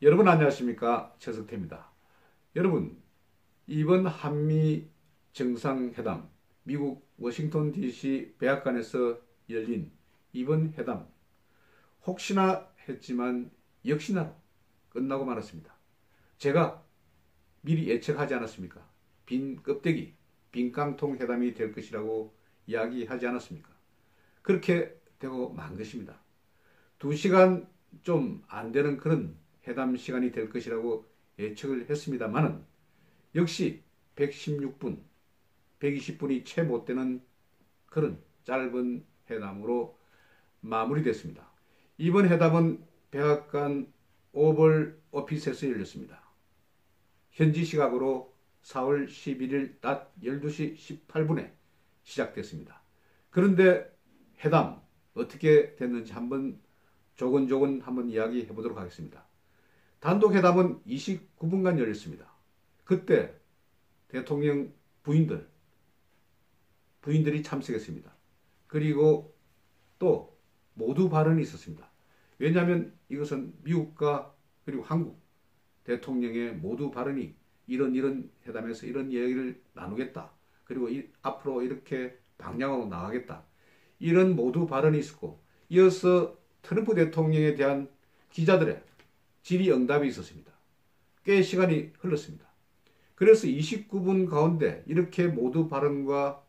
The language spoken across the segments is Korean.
여러분 안녕하십니까? 최석태입니다. 여러분, 이번 한미 정상회담, 미국 워싱턴 DC 백악관에서 열린 이번 회담, 혹시나 했지만 역시나 끝나고 말았습니다. 제가 미리 예측하지 않았습니까? 빈 껍데기, 빈 깡통 회담이 될 것이라고 이야기하지 않았습니까? 그렇게 되고 만 것입니다. 2시간 좀 안 되는 그런 회담 시간이 될 것이라고 예측을 했습니다만은 역시 116분, 120분이 채 못 되는 그런 짧은 회담으로 마무리됐습니다. 이번 회담은 백악관 오벌 오피스에서 열렸습니다. 현지 시각으로 4월 11일 낮 12시 18분에 시작됐습니다. 그런데 회담 어떻게 됐는지 한번 조근조근 한번 이야기해 보도록 하겠습니다. 단독 회담은 29분간 열렸습니다. 그때 대통령 부인들이 참석했습니다. 그리고 또 모두 발언이 있었습니다. 왜냐하면 이것은 미국과 그리고 한국 대통령의 모두 발언이 이런 회담에서 이런 이야기를 나누겠다. 그리고 앞으로 이렇게 방향으로 나가겠다. 이런 모두 발언이 있었고, 이어서 트럼프 대통령에 대한 기자들의 질의응답이 있었습니다. 꽤 시간이 흘렀습니다. 그래서 29분 가운데 이렇게 모두 발언과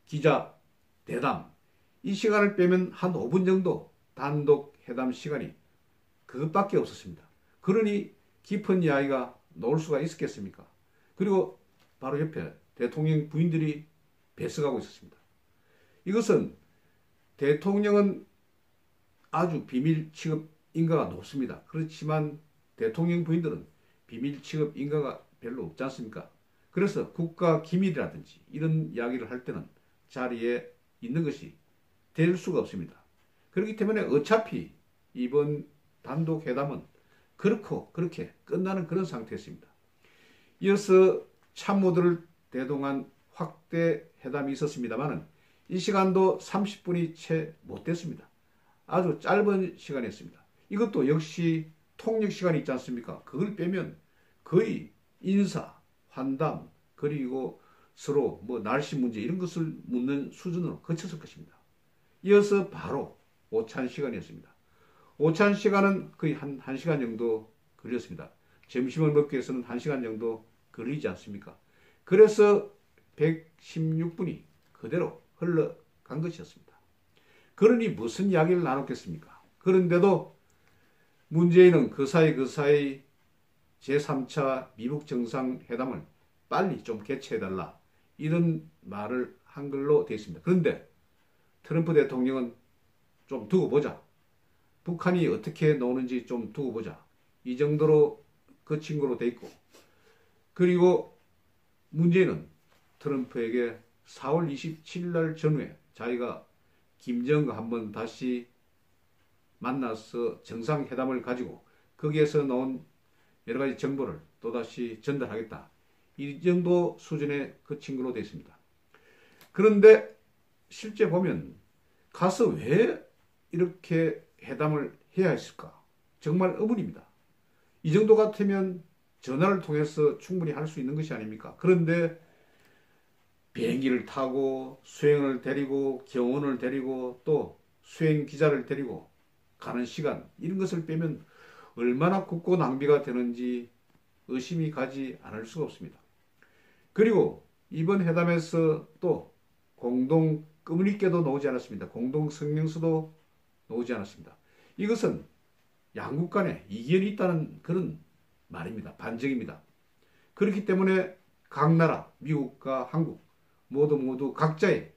기자 대담, 이 시간을 빼면 한 5분 정도 단독 회담 시간이 그것밖에 없었습니다. 그러니 깊은 이야기가 나올 수가 있었겠습니까? 그리고 바로 옆에 대통령 부인들이 배석하고 있었습니다. 이것은 대통령은 아주 비밀 취급 인가가 높습니다. 그렇지만 대통령 부인들은 비밀 취급 인가가 별로 없지 않습니까? 그래서 국가 기밀이라든지 이런 이야기를 할 때는 자리에 있는 것이 될 수가 없습니다. 그렇기 때문에 어차피 이번 단독 회담은 그렇게 끝나는 그런 상태였습니다. 이어서 참모들을 대동한 확대 회담이 있었습니다만 이 시간도 30분이 채 못 됐습니다. 아주 짧은 시간이었습니다. 이것도 역시 통역 시간이 있지 않습니까? 그걸 빼면 거의 인사, 환담, 그리고 서로 날씨 문제 이런 것을 묻는 수준으로 거쳤을 것입니다. 이어서 바로 오찬 시간이었습니다. 오찬 시간은 거의 한 1시간 정도 걸렸습니다. 점심을 먹기 위해서는 1시간 정도 걸리지 않습니까? 그래서 116분이 그대로 흘러간 것이었습니다. 그러니 무슨 이야기를 나눴겠습니까? 그런데도 문재인은 그 사이 제3차 미국 정상회담을 빨리 좀 개최해달라 이런 말을 한글로 되어 있습니다. 그런데 트럼프 대통령은 좀 두고 보자. 북한이 어떻게 나오는지 좀 두고 보자. 이 정도로 그 친구로 돼 있고, 그리고 문재인은 트럼프에게 4월 27일 날 전후에 자기가 김정은과 한번 다시 만나서 정상회담을 가지고 거기에서 나온 여러 가지 정보를 또다시 전달하겠다. 이 정도 수준의 그 친구로 되어 있습니다. 그런데 실제 보면 가서 왜 이렇게 회담을 해야 했을까? 정말 의문입니다. 이 정도 같으면 전화를 통해서 충분히 할 수 있는 것이 아닙니까? 그런데 비행기를 타고 수행을 데리고 경호원을 데리고 또 수행 기자를 데리고 가는 시간, 이런 것을 빼면 얼마나 국고 낭비가 되는지 의심이 가지 않을 수가 없습니다. 그리고 이번 회담에서 또 공동 커뮤니케도 나오지 않았습니다. 공동 성명서도 나오지 않았습니다. 이것은 양국 간에 이견이 있다는 그런 말입니다. 반증입니다. 그렇기 때문에 각 나라, 미국과 한국 모두 각자의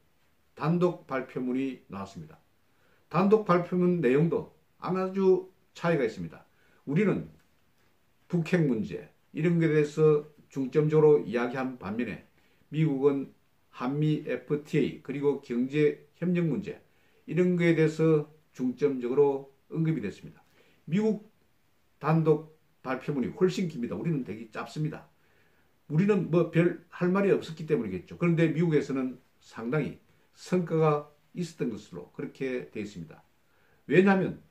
단독 발표문이 나왔습니다. 단독 발표문 내용도 아주 차이가 있습니다. 우리는 북핵 문제 이런 것에 대해서 중점적으로 이야기한 반면에 미국은 한미 FTA 그리고 경제협력 문제 이런 것에 대해서 중점적으로 언급이 됐습니다. 미국 단독 발표문이 훨씬 깁니다. 우리는 되게 짧습니다. 우리는 별 할 말이 없었기 때문이겠죠. 그런데 미국에서는 상당히 성과가 있었던 것으로 그렇게 되어 있습니다. 왜냐하면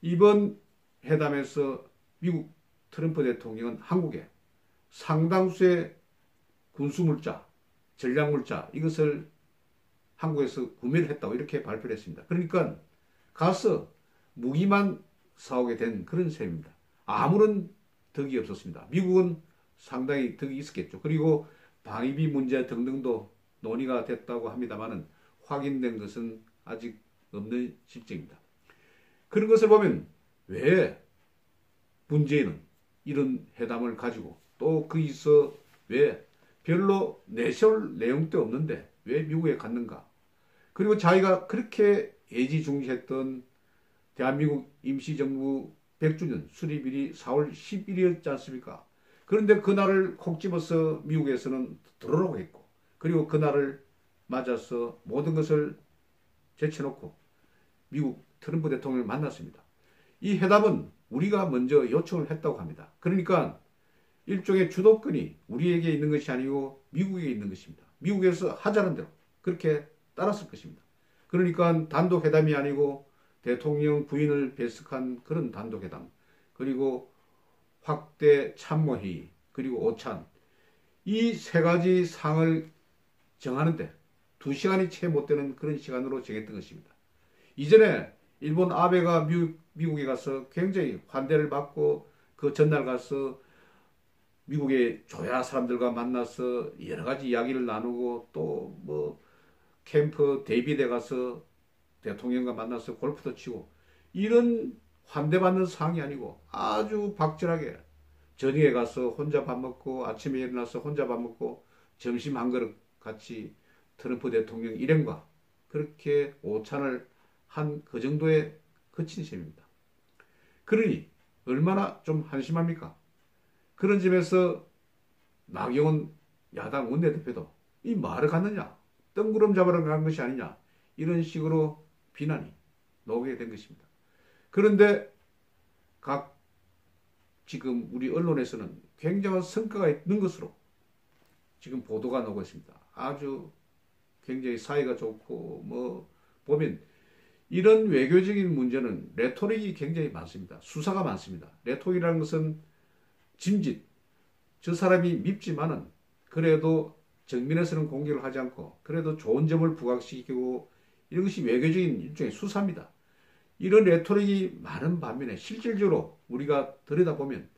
이번 회담에서 미국 트럼프 대통령은 한국에 상당수의 군수물자, 전략물자 이것을 한국에서 구매를 했다고 이렇게 발표를 했습니다. 그러니까 가서 무기만 사오게 된 그런 셈입니다. 아무런 덕이 없었습니다. 미국은 상당히 덕이 있었겠죠. 그리고 방위비 문제 등등도 논의가 됐다고 합니다만은 확인된 것은 아직 없는 실정입니다. 그런 것을 보면 왜 문재인은 이런 회담을 가지고 또 거기서 왜 별로 내세울 내용도 없는데 왜 미국에 갔는가? 그리고 자기가 그렇게 애지중지했던 대한민국 임시정부 100주년 수립일이 4월 10일이었지 않습니까? 그런데 그날을 콕 집어서 미국에서는 들어오라고 했고 그리고 그날을 맞아서 모든 것을 제쳐놓고 미국 트럼프 대통령을 만났습니다. 이 회담은 우리가 먼저 요청을 했다고 합니다. 그러니까 일종의 주도권이 우리에게 있는 것이 아니고 미국에 있는 것입니다. 미국에서 하자는 대로 그렇게 따랐을 것입니다. 그러니까 단독회담이 아니고 대통령 부인을 배석한 그런 단독회담, 그리고 확대 참모회의, 그리고 오찬, 이 세 가지 상을 정하는데 2시간이 채 못 되는 그런 시간으로 정했던 것입니다. 이전에 일본 아베가 미국에 가서 굉장히 환대를 받고 그 전날 가서 미국의 조야 사람들과 만나서 여러 가지 이야기를 나누고 또 뭐 캠프 데이비드에 가서 대통령과 만나서 골프도 치고 이런 환대받는 상황이 아니고 아주 박절하게 저녁에 가서 혼자 밥 먹고 아침에 일어나서 혼자 밥 먹고 점심 한 그릇 같이 트럼프 대통령 일행과 그렇게 오찬을 한 그 정도에 그친 셈입니다. 그러니 얼마나 좀 한심합니까? 그런 점에서 나경원 야당 원내대표도 이 말을 갖느냐? 뜬구름 잡으러 간 것이 아니냐? 이런 식으로 비난이 나오게 된 것입니다. 그런데 각 지금 우리 언론에서는 굉장한 성과가 있는 것으로 지금 보도가 나오고 있습니다. 아주 굉장히 사이가 좋고 뭐 보면 이런 외교적인 문제는 레토릭이 굉장히 많습니다. 수사가 많습니다. 레토릭이라는 것은 짐짓, 저 사람이 밉지만은 그래도 정면에서는 공격을 하지 않고 그래도 좋은 점을 부각시키고 이런 것이 외교적인 일종의 수사입니다. 이런 레토릭이 많은 반면에 실질적으로 우리가 들여다보면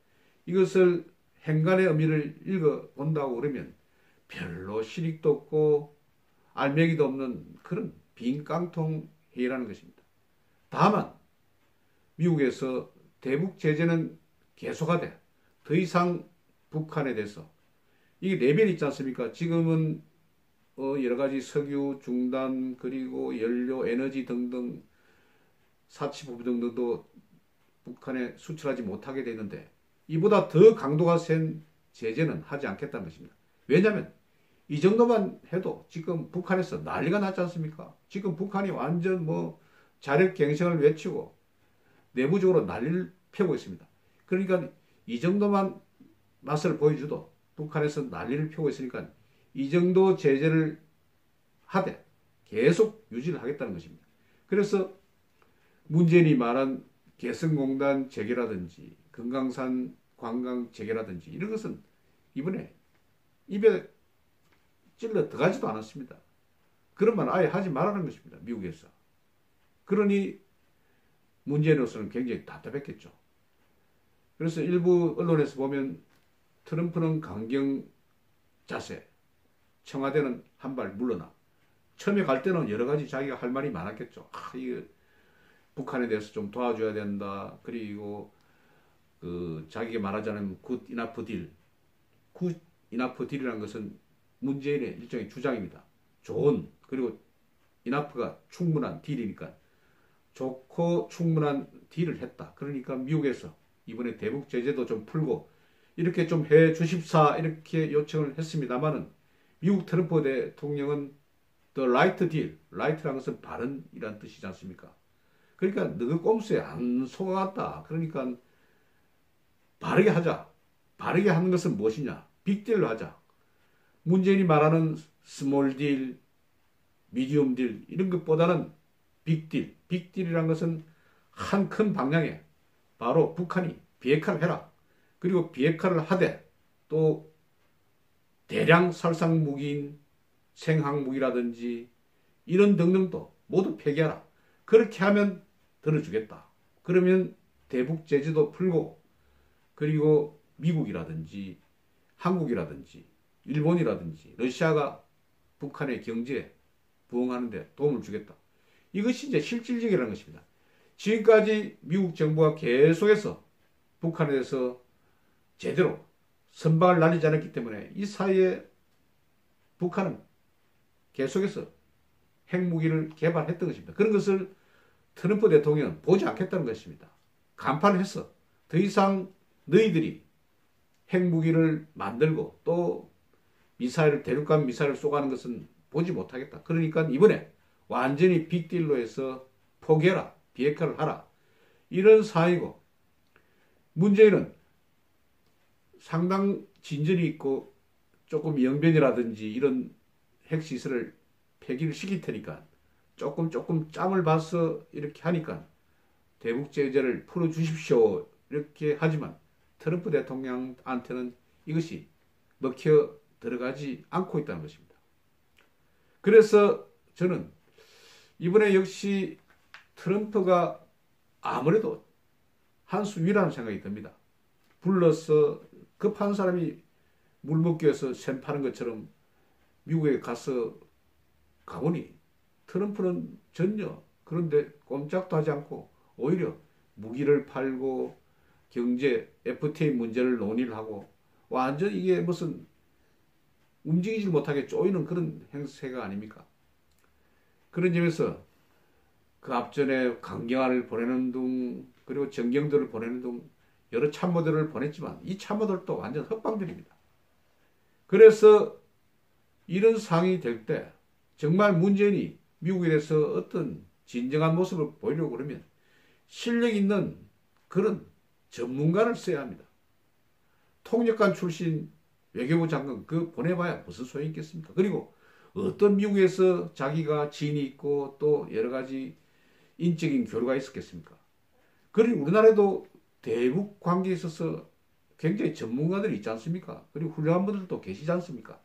이것을 행간의 의미를 읽어본다고 그러면 별로 실익도 없고 알맹이도 없는 그런 빈 깡통 회의라는 것입니다. 다만 미국에서 대북 제재는 계속하되 더 이상 북한에 대해서 이게 레벨이 있지 않습니까? 지금은 여러 가지 석유 중단 그리고 연료 에너지 등등 사치부부 등등도 북한에 수출하지 못하게 되는데 이보다 더 강도가 센 제재는 하지 않겠다는 것입니다. 왜냐하면 이 정도만 해도 지금 북한에서 난리가 났지 않습니까? 지금 북한이 완전 뭐 자력갱생을 외치고 내부적으로 난리를 펴고 있습니다. 그러니까 이 정도만 맛을 보여줘도 북한에서 난리를 펴고 있으니까 이 정도 제재를 하되 계속 유지를 하겠다는 것입니다. 그래서 문재인이 말한 개성공단 재개라든지 금강산 관광 재개라든지 이런 것은 이번에 입에 찔러 들어가지도 않았습니다. 그런 말 아예 하지 말라는 것입니다. 미국에서. 그러니 문재인으로서는 굉장히 답답했겠죠. 그래서 일부 언론에서 보면 트럼프는 강경 자세, 청와대는 한 발 물러나. 처음에 갈 때는 여러 가지 자기가 할 말이 많았겠죠. 이거 북한에 대해서 좀 도와줘야 된다. 그리고 자기가 말하자면 굿 이나프 딜. 굿 이나프 딜이라는 것은 문재인의 일종의 주장입니다. 좋은 그리고 이나프가 충분한 딜이니까 좋고 충분한 딜을 했다. 그러니까 미국에서 이번에 대북 제재도 좀 풀고 이렇게 좀 해 주십사 이렇게 요청을 했습니다만은 미국 트럼프 대통령은 the right deal, right라는 것은 바른이란 뜻이지 않습니까? 그러니까 너그 꼼수에 안 속아갔다. 그러니까 바르게 하자. 바르게 하는 것은 무엇이냐? 빅딜로 하자. 문재인이 말하는 스몰 딜, 미디움 딜 이런 것보다는 빅딜. 빅딜이란 것은 한 큰 방향에 바로 북한이 비핵화를 해라. 그리고 비핵화를 하되 또 대량 살상 무기인 생항무기라든지 이런 등등도 모두 폐기하라. 그렇게 하면 들어주겠다. 그러면 대북 제재도 풀고 그리고 미국이라든지 한국이라든지 일본이라든지 러시아가 북한의 경제에 부응하는 데 도움을 주겠다. 이것이 이제 실질적이라는 것입니다. 지금까지 미국 정부가 계속해서 북한에 대해서 제대로 선방을 날리지 않았기 때문에 이 사이에 북한은 계속해서 핵무기를 개발했던 것입니다. 그런 것을 트럼프 대통령은 보지 않겠다는 것입니다. 간판을 해서 더 이상 너희들이 핵무기를 만들고 또 미사일을 대륙간 미사일을 쏘가는 것은 보지 못하겠다. 그러니까 이번에 완전히 빅딜로 해서 포기해라. 비핵화를 하라. 이런 사이고 문재인은 상당 진전이 있고 조금 영변이라든지 이런 핵시설을 폐기를 시킬 테니까 조금 짬을 봐서 이렇게 하니까 대북 제재를 풀어주십시오. 이렇게 하지만 트럼프 대통령한테는 이것이 먹혀 들어가지 않고 있다는 것입니다. 그래서 저는 이번에 역시 트럼프가 아무래도 한 수 위라는 생각이 듭니다. 불러서 급한 사람이 물 먹기 위해서 샘 파는 것처럼 미국에 가서 가보니 트럼프는 전혀 그런데 꼼짝도 하지 않고 오히려 무기를 팔고 경제 FTA 문제를 논의를 하고 완전 이게 무슨 움직이지 못하게 쪼이는 그런 행세가 아닙니까? 그런 점에서 그 앞전에 강경화를 보내는 등 그리고 정경들을 보내는 등 여러 참모들을 보냈지만 이 참모들도 완전 헛방들입니다. 그래서 이런 상황이 될 때 정말 문재인이 미국에 대해서 어떤 진정한 모습을 보이려고 그러면 실력 있는 그런 전문가를 써야 합니다. 통역관 출신 외교부 장관 그 보내봐야 무슨 소용이 있겠습니까? 그리고 어떤 미국에서 자기가 지인이 있고 또 여러 가지 인적인 교류가 있었겠습니까? 그러니 우리나라에도 대북 관계에 있어서 굉장히 전문가들이 있지 않습니까? 그리고 훌륭한 분들도 계시지 않습니까?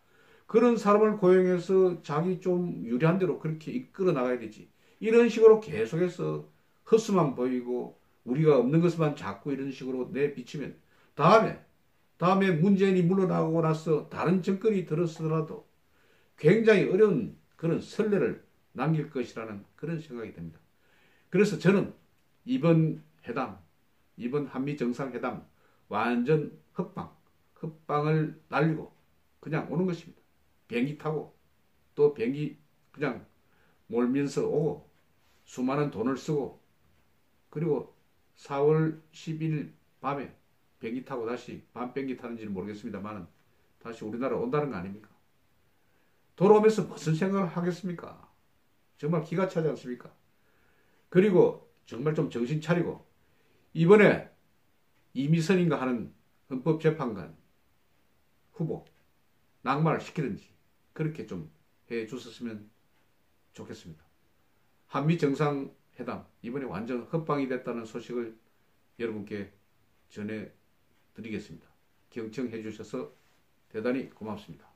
그런 사람을 고용해서 자기 좀 유리한 대로 그렇게 이끌어 나가야 되지. 이런 식으로 계속해서 헛수만 보이고 우리가 없는 것만 자꾸 이런 식으로 내비치면 다음에 문재인이 물러나고 나서 다른 정권이 들었더라도 굉장히 어려운 그런 선례를 남길 것이라는 그런 생각이 듭니다. 그래서 저는 이번 회담, 이번 한미 정상회담 완전 헛방을 날리고 그냥 오는 것입니다. 비행기 타고 또 비행기 그냥 몰면서 오고 수많은 돈을 쓰고 그리고 4월 10일 밤에 비행기 타고 다시 밤 비행기 타는지는 모르겠습니다만 다시 우리나라 온다는 거 아닙니까? 돌아오면서 무슨 생각을 하겠습니까? 정말 기가 차지 않습니까? 그리고 정말 좀 정신 차리고 이번에 이미선인가 하는 헌법재판관 후보 낙마를 시키든지 그렇게 좀 해 주셨으면 좋겠습니다. 한미 정상회담 이번에 완전 헛방이 됐다는 소식을 여러분께 전해드리겠습니다. 경청해 주셔서 대단히 고맙습니다.